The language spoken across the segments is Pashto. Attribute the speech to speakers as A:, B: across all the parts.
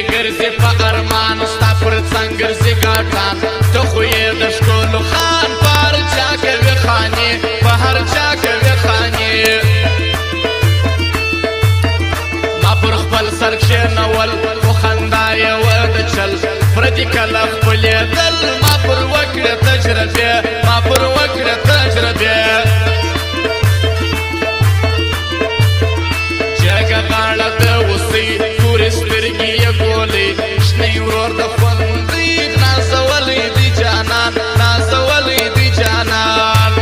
A: دې ګرځې په ارمان ستا پر څنګ ګرځې ګاټان ته خو یې د ښکلو خان په هر چا کوې خانې په هر چا کوې خانې ما پر خپل سر کښېنول خو خندا یې وه د چل پردي کله خپلېدل ما پر وکړې تجربې ما پر وکړې تجربې جګه غاړه د اوسۍ تورې سترګې یې ګولې شنی ورور د خوندۍ نازولی دی جانان نازولی دی جانان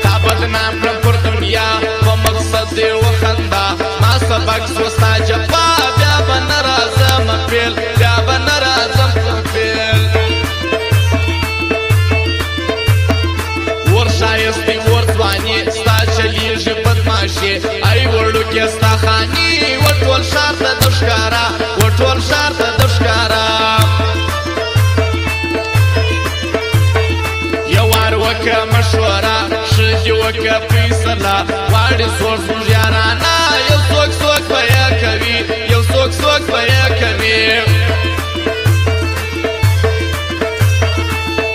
A: تا بدنام کړم پر دنیا په مقصد دې وخندا ما سبق سو ستا جفا بیا به نه راځم پیل بیا به نه راځم پیل ور ښایستې ور ځواني ستا چلیږي بدماشي ای وړوکې ستا خاني و ټول ښار ته د ښکارا و ټول ښار ته د ښکارا یو وار وکړه مشوره ښه دې وکړه فیصله غواړي زور زموږ یارانه یو څوک څوک به یې کوي یو څوک څوک به یې کوي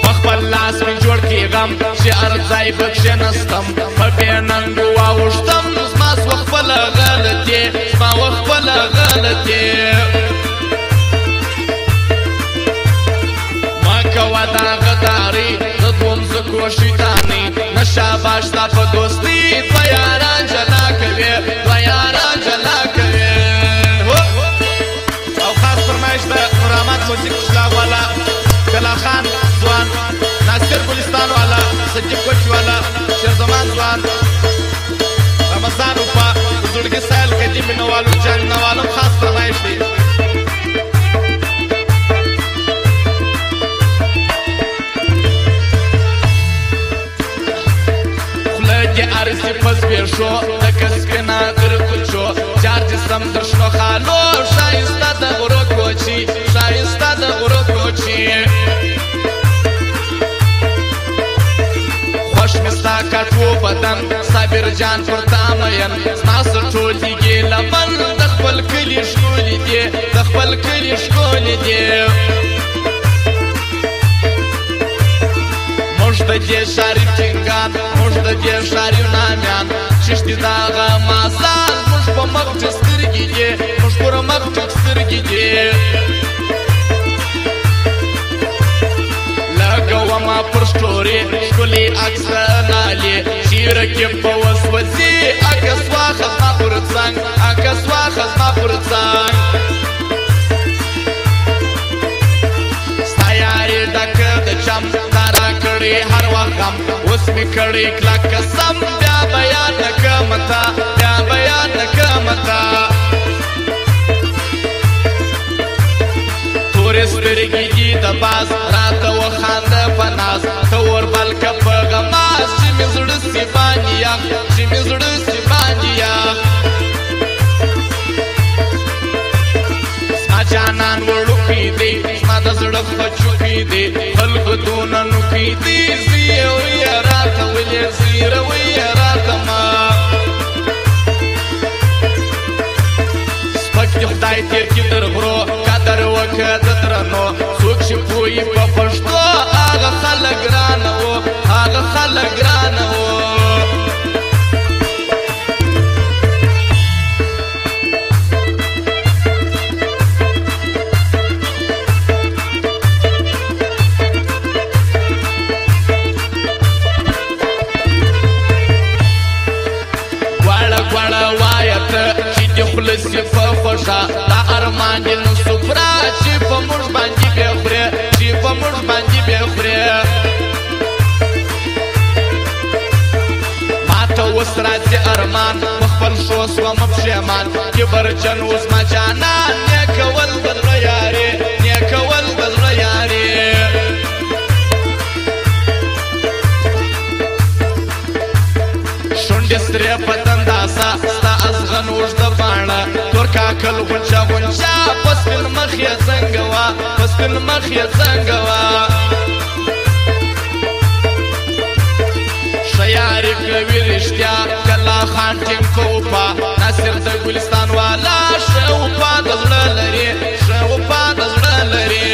A: په خپل لاس مې جوړ کېږم چې ارځای به کښېنستم په بې ننګو واوښتم زما سوه خپله غلطې زما وه خپله غلطې مه کوه دا غدارۍ د دوم ځکو شیطانۍ نه شاباش ستا په دوستۍ دوه یاران جلا کوې دوه یاران جلا کوې او خاص فرمایش د نورآمد موزیک اشلاغ والا کلا خان ځوان ناصر ګلستان والا صدیق کوچي والا شیرزمان ځوان رمضان وپا زړګي سایل قدیم مینوالو جان نوالو خاص فرمایش دی خوله دې ارزي په زبېښو لکه سپینه در کلچو جار جسم در شنو خالو ښایسته د غرو کوچي ښایسته د غرو کوچي خوش مې ستا کټو بدن صابر جان پر تا مین زما سر ټول دیګې لمن د خپل کلي ښکلې دي د خپل کلي ښکلې دي موږ د دې ښار ټینګان موږ د دې ښار نامیان چشتي د هغه مازان موږ په مخ کې سترګې دي موږ پر مخ کې سترګې دي لګومه پر سټوري ښکلې عکس نالې چیرې کې په وسوځي عکس واخه زما پر څنګ عکس واخه زما پر څنګ ستا یارې ډکه د چم تا راکړې هر وخت غم اوس مې کړې کلک قسم بیا به یاد نه کړمه تا بیا به یاد نه کړمه تا تورې سترګې دي د باز راته وخانده په ناز ته وربل که په غماز چې مې زړه سي باندې یخ چې مې زړه سي باندې یخ زما جانان وړوکی دی زما د زړه خچوکی دی خلکو دونه نوکی دی زیروي یې راته ولې زیروي یې راته ما سپک دې خدای تېر کړي تر غرو قدر وکړه د درنو څوک چې پوهي په پښتو هغه خلک ګرانه وو هغه خلک ګرانه وو ګواړه ګواړه وایه ته چې دې خوله سي په خوښه دا ارمان دې نو سفره چې په موږ باندې بیا خورې چې په موږ باندې بیا خورې ما ته اوس راځي ارمان په خپل شو سومه پښېمان کبرجن اوس ما جانان نیکول د زړه یارې نیکول د زړه یارې شونډې سرې په تنداسه ستا ازغن اوږده پاڼه تور کاکل غونچه غونچه په سپین مخ یې څنګه وه په سپین مخ یې څنګه وه ښه یارې یاري کوي رښتیا کلا خان ټیم کوپا ناصر د ګلستان والا شوپا د زړه لري شوپا د زړه لري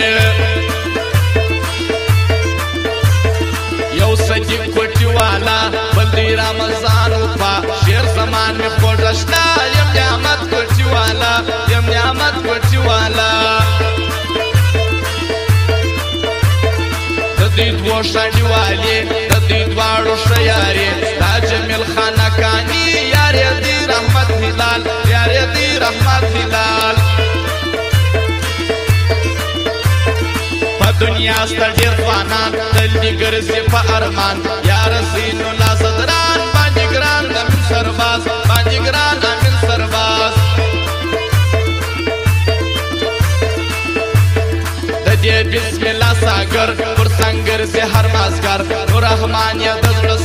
A: یو صدیق کوټي والا بل دی رمضان وپا شیر زمان می خوښتا یم نعمت کوټي والا یم نعمت کوټي والا دې دوه شاډیوالي د دې دواړو شیاري دا جمیل خانکانی یار دې رحمت هلال یار دې رحمت هلال په دنیا ست ډېر ځوانان تل دې ګرځي په ارمان یار زینو لا صدران باندې ګران امین سرباز باندې ګران امین سرباز بسم الله ساگر پر سنگر سے ہر مازگر رحمان یا دزڑ